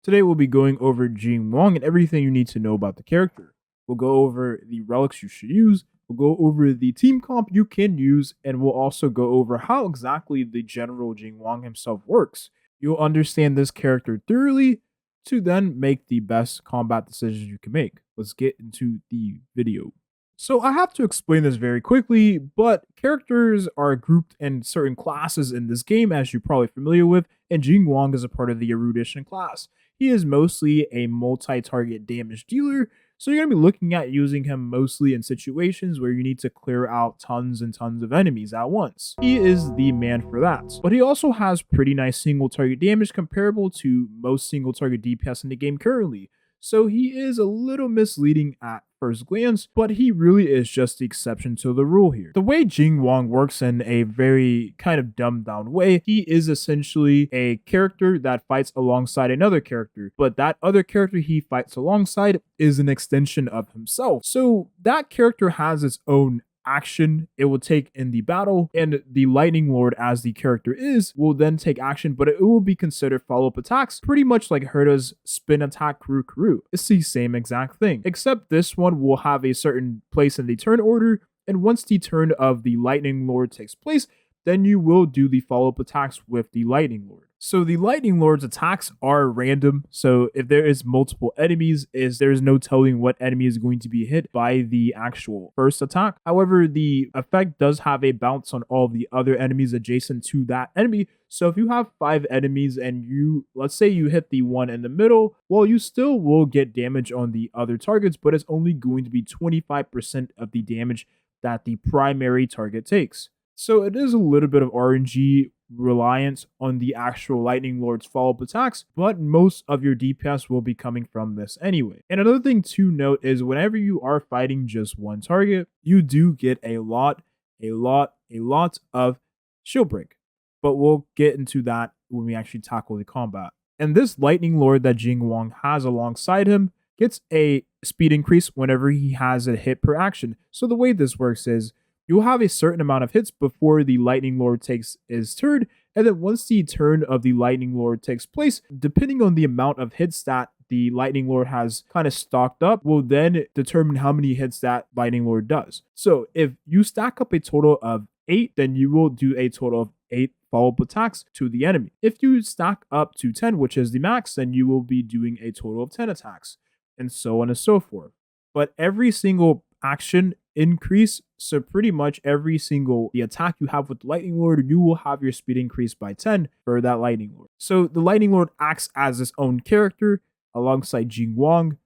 Today we'll be going over Jing Yuan and everything you need to know about the character. We'll go over the relics you should use, we'll go over the team comp you can use, and we'll also go over how exactly the general Jing Yuan himself works. You'll understand this character thoroughly to then make the best combat decisions you can make. Let's get into the video. So I have to explain this very quickly, but characters are grouped in certain classes in this game, as you're probably familiar with, and Jing Yuan is a part of the erudition class. He is mostly a multi-target damage dealer, so you're going to be looking at using him mostly in situations where you need to clear out tons and tons of enemies at once. He is the man for that. But he also has pretty nice single target damage comparable to most single target DPS in the game currently. So he is a little misleading at first glance, but he really is just the exception to the rule here. The way Jing Yuan works in a very kind of dumbed down way, he is essentially a character that fights alongside another character, but that other character he fights alongside is an extension of himself. So that character has its own action it will take in the battle, and the Lightning Lord, as the character is, will then take action, but it will be considered follow-up attacks, pretty much like Herta's spin attack Kuru. It's the same exact thing, except this one will have a certain place in the turn order, and once the turn of the Lightning Lord takes place, then you will do the follow-up attacks with the Lightning Lord. So the Lightning Lord's attacks are random, so if there is multiple enemies, there is no telling what enemy is going to be hit by the actual first attack. However, the effect does have a bounce on all the other enemies adjacent to that enemy. So if you have 5 enemies and let's say you hit the one in the middle, well, you still will get damage on the other targets, but it's only going to be 25% of the damage that the primary target takes. So it is a little bit of RNG reliance on the actual Lightning Lord's follow-up attacks, but most of your DPS will be coming from this anyway. And another thing to note is whenever you are fighting just one target, you do get a lot of shield break. But we'll get into that when we actually tackle the combat. And this Lightning Lord that Jing Yuan has alongside him gets a speed increase whenever he has a hit per action. So the way this works is you'll have a certain amount of hits before the Lightning Lord takes his turn, and then once the turn of the Lightning Lord takes place, depending on the amount of hits that the Lightning Lord has kind of stocked up, will then determine how many hits that Lightning Lord does. So if you stack up a total of 8, then you will do a total of 8 follow-up attacks to the enemy. If you stack up to 10, which is the max, then you will be doing a total of 10 attacks, and so on and so forth. But every single action increase, so pretty much every single the attack you have with the Lightning Lord, you will have your speed increased by 10 for that Lightning Lord. So the Lightning Lord acts as his own character alongside Jing Yuan,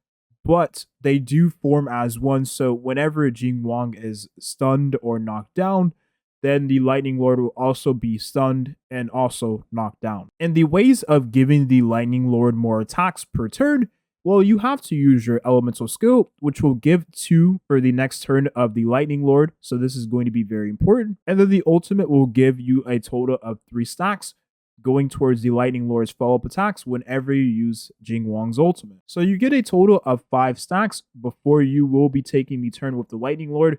but they do form as one. So whenever Jing Yuan is stunned or knocked down, then the Lightning Lord will also be stunned and also knocked down. And the ways of giving the Lightning Lord more attacks per turn, well, you have to use your elemental skill, which will give 2 for the next turn of the Lightning Lord. So this is going to be very important. And then the ultimate will give you a total of 3 stacks going towards the Lightning Lord's follow-up attacks whenever you use Jing Yuan's ultimate. So you get a total of 5 stacks before you will be taking the turn with the Lightning Lord.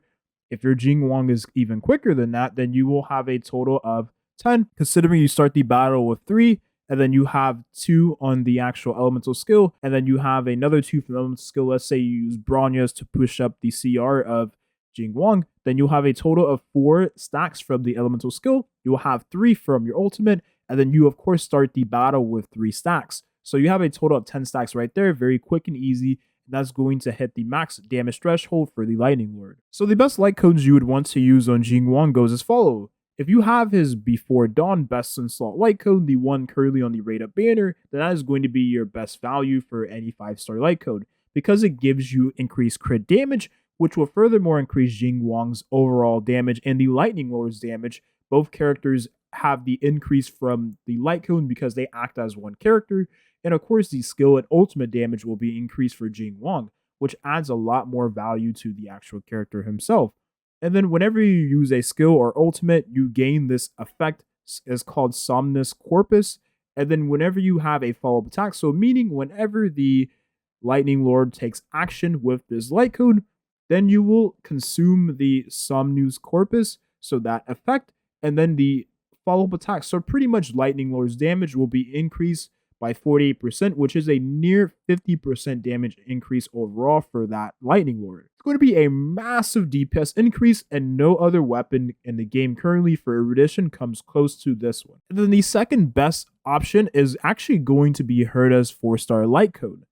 If your Jing Yuan is even quicker than that, then you will have a total of 10, considering you start the battle with 3, and then you have 2 on the actual elemental skill, and then you have another 2 from the elemental skill. Let's say you use Bronya's to push up the CR of Jing Yuan, then you'll have a total of 4 stacks from the elemental skill. You will have 3 from your ultimate, and then you of course start the battle with 3 stacks. So you have a total of 10 stacks right there, very quick and easy. That's going to hit the max damage threshold for the Lightning Lord. So the best light cones you would want to use on Jing Yuan goes as follows. If you have his Before Dawn best in slot light code, the one currently on the rate up banner, then that is going to be your best value for any 5-star light code, because it gives you increased crit damage, which will furthermore increase Jing Yuan's overall damage and the Lightning Lord's damage. Both characters have the increase from the light cone because they act as one character, and of course the skill and ultimate damage will be increased for Jing Yuan, which adds a lot more value to the actual character himself. And then whenever you use a skill or ultimate, you gain this effect. It's called Somnus Corpus. And then whenever you have a follow-up attack, so meaning whenever the Lightning Lord takes action with this light cone, then you will consume the Somnus Corpus, so that effect, and then the follow-up attack. So pretty much Lightning Lord's damage will be increased by 48%, which is a near 50% damage increase overall for that Lightning Lord. It's going to be a massive DPS increase, and no other weapon in the game currently for erudition comes close to this one. And then the second best option is actually going to be Herda's 4-star light cone.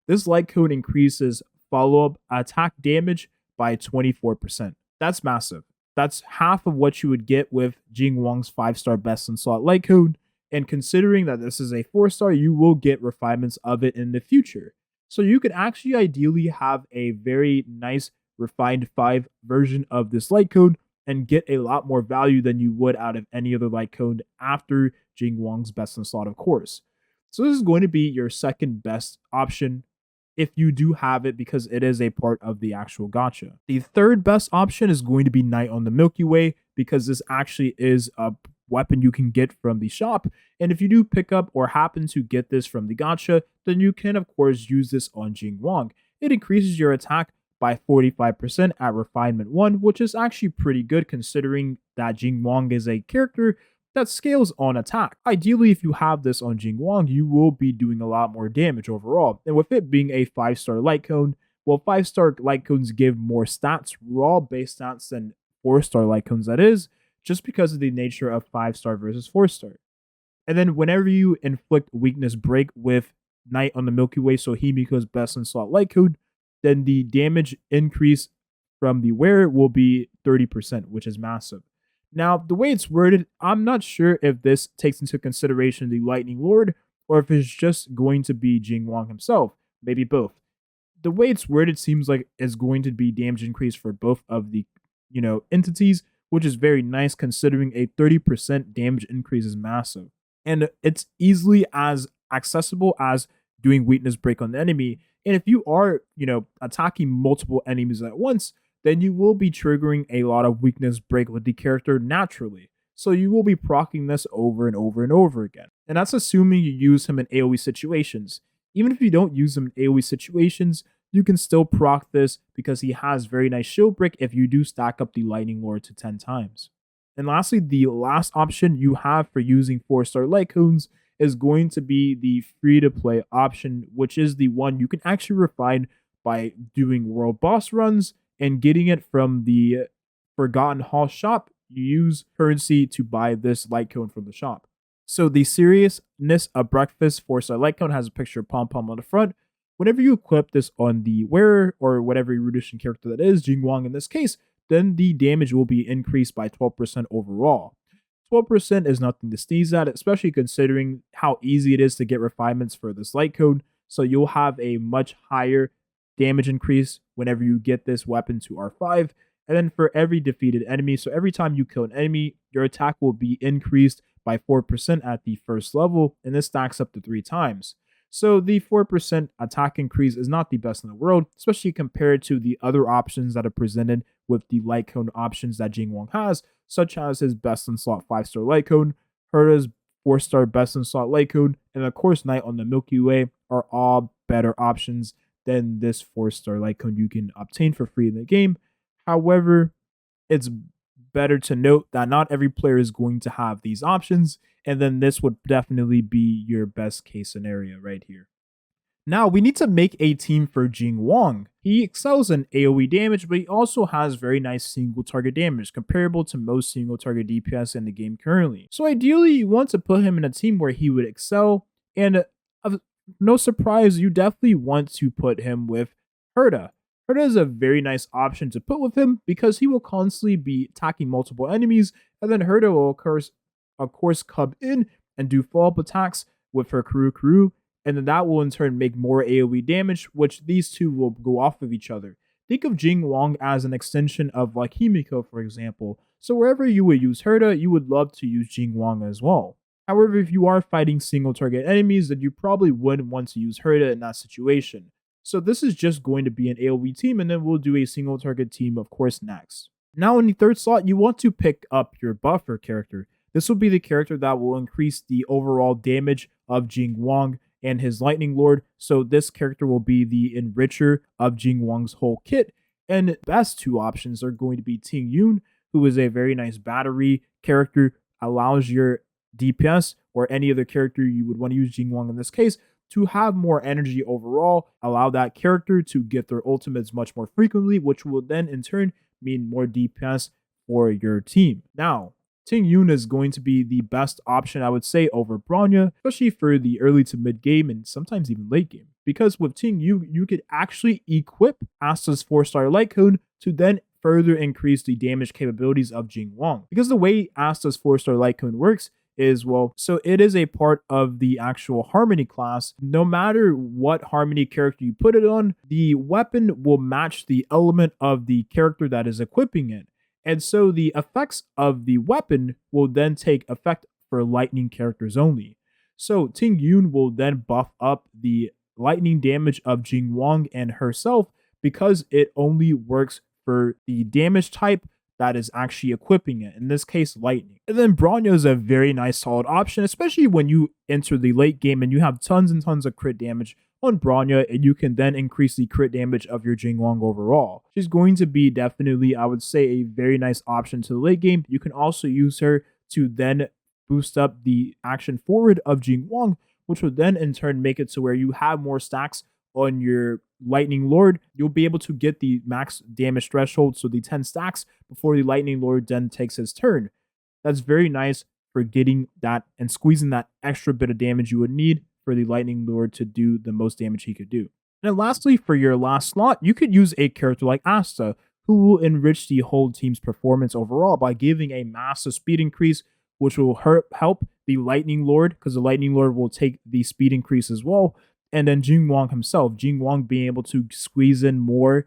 This light cone increases follow-up attack damage by 24%. That's massive. That's half of what you would get with Jing Yuan's 5-star best in slot light cone. And considering that this is a 4-star, you will get refinements of it in the future. So you could actually ideally have a very nice refined 5 version of this light cone and get a lot more value than you would out of any other light cone after Jing Yuan's best in slot, of course. So this is going to be your second best option if you do have it, because it is a part of the actual gacha. The third best option is going to be Knight on the Milky Way, because this actually is a weapon you can get from the shop, and if you do pick up or happen to get this from the gacha, then you can of course use this on Jing Yuan. It increases your attack by 45% at refinement 1, which is actually pretty good considering that Jing Yuan is a character that scales on attack. Ideally, if you have this on Jing Yuan, you will be doing a lot more damage overall, and with it being a 5-star light cone, well, 5-star light cones give more stats, raw base stats, than 4-star light cones, that is, just because of the nature of 5-star versus 4-star. And then whenever you inflict weakness break with Knight on the Milky Way, so Himiko's best in slot light code, then the damage increase from the wearer will be 30%, which is massive. Now, the way it's worded, I'm not sure if this takes into consideration the Lightning Lord, or if it's just going to be Jing Yuan himself, maybe both. The way it's worded seems like it's going to be damage increase for both of the, entities, which is very nice considering a 30% damage increase is massive. And it's easily as accessible as doing weakness break on the enemy. And if you are, attacking multiple enemies at once, then you will be triggering a lot of weakness break with the character naturally. So you will be proccing this over and over and over again. And that's assuming you use him in AoE situations. Even if you don't use him in AoE situations, you can still proc this because he has very nice shield break if you do stack up the Lightning Lord to 10 times. And lastly, the last option you have for using 4-star light cones is going to be the free-to-play option, which is the one you can actually refine by doing world boss runs and getting it from the Forgotten Hall shop. You use currency to buy this light cone from the shop. So the Seriousness of Breakfast 4-star light cone has a picture of Pom Pom on the front. Whenever you equip this on the wearer or whatever erudition character that is, Jing Yuan in this case, then the damage will be increased by 12% overall. 12% is nothing to sneeze at, especially considering how easy it is to get refinements for this light code. So you'll have a much higher damage increase whenever you get this weapon to R5. And then for every defeated enemy, so every time you kill an enemy, your attack will be increased by 4% at the first level, and this stacks up to 3 times. So the 4% attack increase is not the best in the world, especially compared to the other options that are presented with the light cone options that Jing Yuan has, such as his best in slot 5-star light cone, Herda's 4-star best in slot light cone, and of course Knight on the Milky Way are all better options than this 4-star light cone you can obtain for free in the game. However, it's better to note that not every player is going to have these options, and then this would definitely be your best case scenario right here. Now, we need to make a team for Jing Yuan. He excels in AoE damage, but he also has very nice single target damage, comparable to most single target DPS in the game currently. So ideally, you want to put him in a team where he would excel, and no surprise, you definitely want to put him with Herda. Herda is a very nice option to put with him because he will constantly be attacking multiple enemies, and then Herda will of course come in and do follow-up attacks with her Kuru, and then that will in turn make more AoE damage, which these two will go off of each other. Think of Jing Yuan as an extension of like Himiko, for example. So wherever you would use Herda, you would love to use Jing Yuan as well. However, if you are fighting single target enemies, then you probably wouldn't want to use Herda in that situation. So this is just going to be an AoE team, and then we'll do a single target team, of course, next. Now in the third slot, you want to pick up your buffer character. This will be the character that will increase the overall damage of Jing Yuan and his Lightning Lord. So this character will be the enricher of Jing Yuan's whole kit. And the best two options are going to be Ting Yun, who is a very nice battery character, allows your DPS, or any other character you would want to use Jing Yuan in this case, to have more energy overall, allow that character to get their ultimates much more frequently, which will then in turn mean more DPS for your team. Now, Ting Yun is going to be the best option, I would say, over Bronya, especially for the early to mid game and sometimes even late game. Because with Ting Yun, you could actually equip Asta's 4-star light cone to then further increase the damage capabilities of Jing Yuan. Because the way Asta's 4-star light cone works is, well, so it is a part of the actual Harmony class. No matter what Harmony character you put it on, the weapon will match the element of the character that is equipping it. And so the effects of the weapon will then take effect for lightning characters only. So Ting Yun will then buff up the lightning damage of Jing Yuan and herself because it only works for the damage type that is actually equipping it, in this case lightning. And then Bronya is a very nice solid option, especially when you enter the late game and you have tons and tons of crit damage on Bronya, and you can then increase the crit damage of your Jing Yuan overall. She's going to be definitely, I would say, a very nice option to the late game. You can also use her to then boost up the action forward of Jing Yuan, which will then in turn make it to where you have more stacks on your Lightning Lord. You'll be able to get the max damage threshold, so the 10 stacks before the Lightning Lord then takes his turn. That's very nice for getting that and squeezing that extra bit of damage you would need for the Lightning Lord to do the most damage he could do. And then lastly, for your last slot, you could use a character like Asta, who will enrich the whole team's performance overall by giving a massive speed increase, which will help the Lightning Lord, because the Lightning Lord will take the speed increase as well. And then Jing Yuan himself, Jing Yuan being able to squeeze in more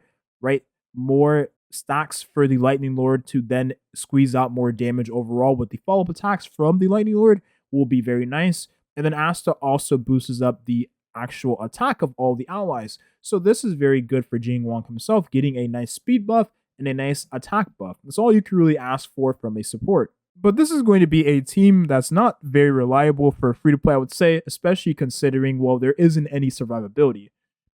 stacks for the Lightning Lord to then squeeze out more damage overall with the follow-up attacks from the Lightning Lord will be very nice. And then Asta also boosts up the actual attack of all the allies. So this is very good for Jing Yuan himself, getting a nice speed buff and a nice attack buff. That's all you can really ask for from a support. But this is going to be a team that's not very reliable for free-to-play, I would say, especially considering, well, there isn't any survivability.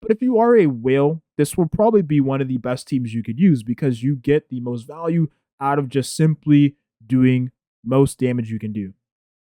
But if you are a whale, this will probably be one of the best teams you could use because you get the most value out of just simply doing most damage you can do.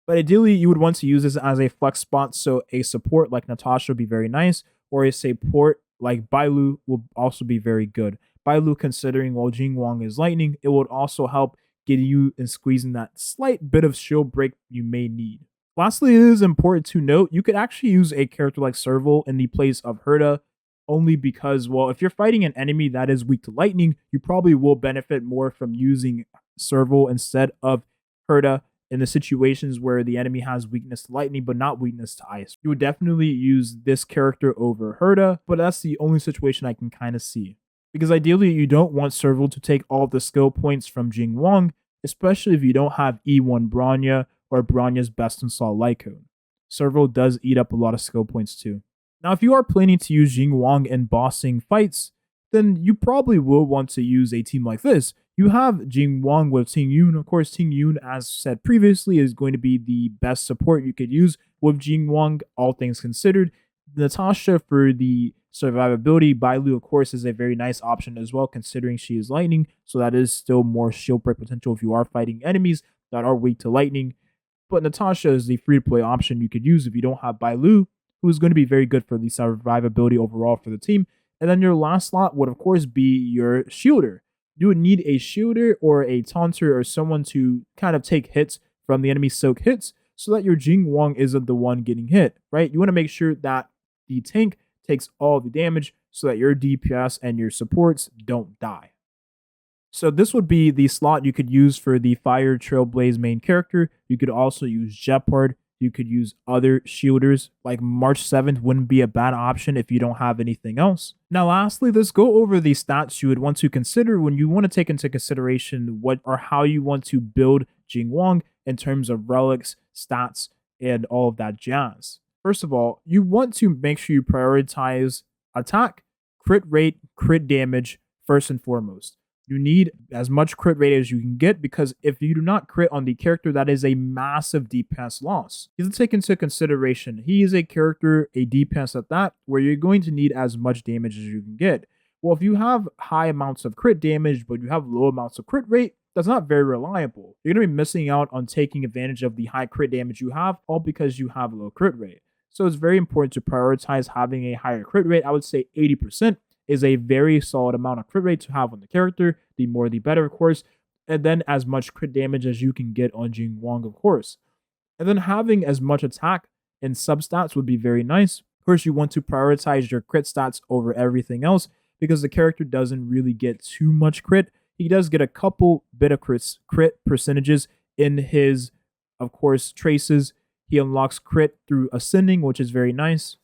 But ideally, you would want to use this as a flex spot, so a support like Natasha would be very nice, or a support like Bailu will also be very good. Bailu, considering while Jing Yuan is lightning, it would also help getting you and squeezing that slight bit of shield break you may need. Lastly, it is important to note, you could actually use a character like Serval in the place of Herta, only because, well, if you're fighting an enemy that is weak to lightning, you probably will benefit more from using Serval instead of Herta in the situations where the enemy has weakness to lightning but not weakness to ice. You would definitely use this character over Herta, but that's the only situation I can kind of see. Because ideally, you don't want Serval to take all the skill points from Jing Yuan, especially if you don't have E1 Bronya or Bronya's best install Lycone. Serval does eat up a lot of skill points too. Now, if you are planning to use Jing Yuan in bossing fights, then you probably will want to use a team like this. You have Jing Yuan with Ting Yun. Of course, Ting Yun, as said previously, is going to be the best support you could use with Jing Yuan, all things considered. Natasha for the survivability. Bailu, of course, is a very nice option as well, considering she is lightning, so that is still more shield break potential if you are fighting enemies that are weak to lightning. But Natasha is the free-to-play option you could use if you don't have Bailu, who is going to be very good for the survivability overall for the team. And then your last slot would, of course, be your shielder. You would need a shielder or a taunter or someone to kind of take hits from the enemy soak hits so that your Jing Yuan isn't the one getting hit, right? You want to make sure that the tank takes all the damage so that your DPS and your supports don't die. So this would be the slot you could use for the Fire Trailblaze main character. You could also use Jeopard. You could use other shielders, like March 7th wouldn't be a bad option if you don't have anything else. Now lastly, let's go over the stats you would want to consider when you want to take into consideration what or how you want to build Jing Yuan in terms of relics, stats, and all of that jazz. First of all, you want to make sure you prioritize attack, crit rate, crit damage first and foremost. You need as much crit rate as you can get because if you do not crit on the character, that is a massive DPS loss. You have to take into consideration, he is a character, a DPS at that, where you're going to need as much damage as you can get. Well, if you have high amounts of crit damage, but you have low amounts of crit rate, that's not very reliable. You're going to be missing out on taking advantage of the high crit damage you have, all because you have a low crit rate. So it's very important to prioritize having a higher crit rate. I would say 80% is a very solid amount of crit rate to have on the character. The more the better, of course. And then as much crit damage as you can get on Jing Yuan, of course. And then having as much attack and substats would be very nice. Of course, you want to prioritize your crit stats over everything else because the character doesn't really get too much crit. He does get a couple bit of crit percentages in his, of course, traces. He unlocks crit through ascending, which is very nice.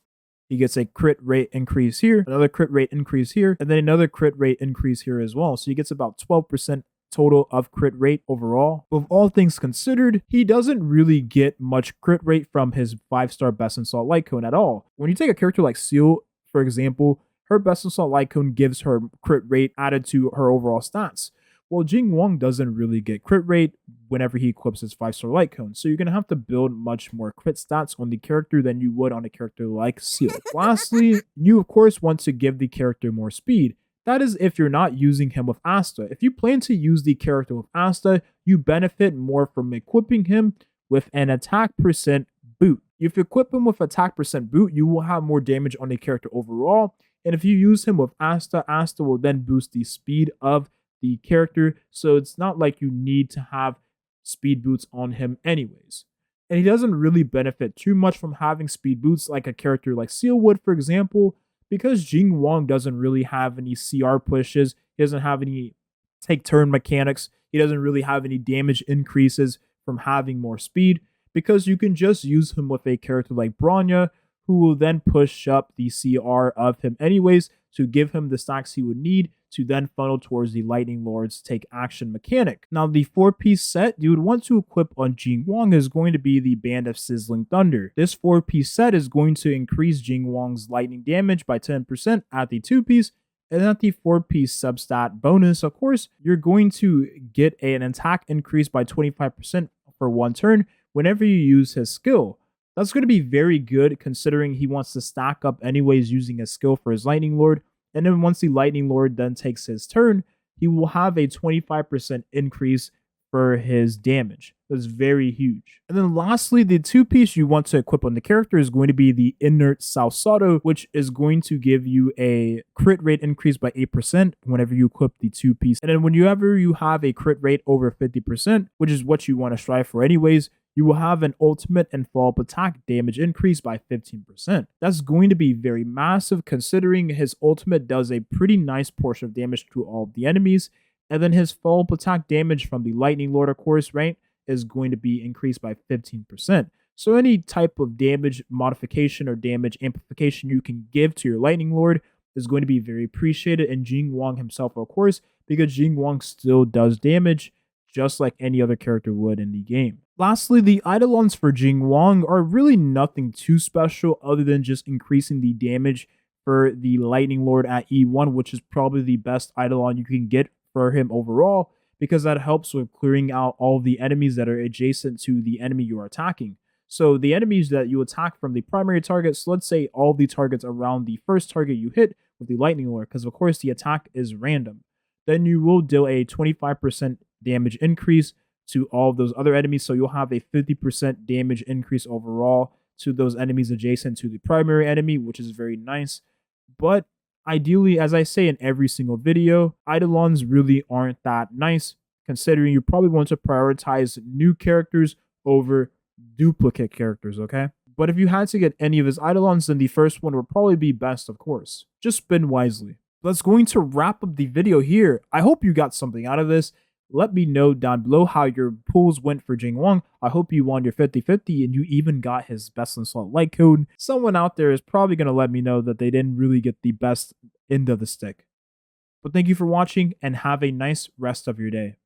He gets a crit rate increase here, another crit rate increase here, and then another crit rate increase here as well. So he gets about 12% total of crit rate overall. With all things considered, he doesn't really get much crit rate from his 5-star Best in Salt Light Cone at all. When you take a character like Seal, for example, her Best in Salt Light Cone gives her crit rate added to her overall stats. Well, Jing Yuan doesn't really get crit rate whenever he equips his 5-star Light Cone, so you're going to have to build much more crit stats on the character than you would on a character like Seal. Lastly, you of course want to give the character more speed. That is if you're not using him with Asta. If you plan to use the character with Asta, you benefit more from equipping him with an attack percent boot. If you equip him with attack percent boot, you will have more damage on the character overall. And if you use him with Asta, Asta will then boost the speed of the character. So it's not like you need to have speed boots on him anyways. And he doesn't really benefit too much from having speed boots like a character like Seal would, for example, because Jing Yuan doesn't really have any CR pushes. He doesn't have any take turn mechanics. He doesn't really have any damage increases from having more speed, because you can just use him with a character like Bronya, who will then push up the CR of him anyways to give him the stacks he would need to then funnel towards the Lightning Lord's take action mechanic. Now, the 4-piece set you would want to equip on Jing Yuan is going to be the Band of Sizzling Thunder. This 4-piece set is going to increase Jing Yuan's lightning damage by 10% at the 2-piece, and at the 4-piece substat bonus, of course, you're going to get an attack increase by 25% for 1 turn whenever you use his skill. That's going to be very good considering he wants to stack up anyways using a skill for his Lightning Lord. And then once the Lightning Lord then takes his turn, he will have a 25% increase for his damage. That's very huge. And then lastly, the 2-piece you want to equip on the character is going to be the Inert Salsado, which is going to give you a crit rate increase by 8% whenever you equip the 2-piece. And then whenever you have a crit rate over 50%, which is what you want to strive for anyways, you will have an ultimate and follow-up attack damage increase by 15%. That's going to be very massive considering his ultimate does a pretty nice portion of damage to all of the enemies, and then his follow-up attack damage from the Lightning Lord, of course, right, is going to be increased by 15%. So any type of damage modification or damage amplification you can give to your Lightning Lord is going to be very appreciated, and Jing Yuan himself, of course, because Jing Yuan still does damage just like any other character would in the game. Lastly, the eidolons for Jing Yuan are really nothing too special other than just increasing the damage for the Lightning Lord at E1, which is probably the best eidolon you can get for him overall, because that helps with clearing out all of the enemies that are adjacent to the enemy you are attacking. So the enemies that you attack from the primary targets, let's say all the targets around the first target you hit with the Lightning Lord, because of course the attack is random, then you will deal a 25% damage increase to all of those other enemies, so you'll have a 50% damage increase overall to those enemies adjacent to the primary enemy, which is very nice. But ideally, as I say in every single video, eidolons really aren't that nice, considering you probably want to prioritize new characters over duplicate characters, okay? But if you had to get any of his eidolons, then the first one would probably be best, of course. Just spin wisely. That's going to wrap up the video here. I hope you got something out of this. Let me know down below how your pulls went for Jing Yuan. I hope you won your 50-50 and you even got his Best in Salt Light Cone. Someone out there is probably going to let me know that they didn't really get the best end of the stick. But thank you for watching and have a nice rest of your day.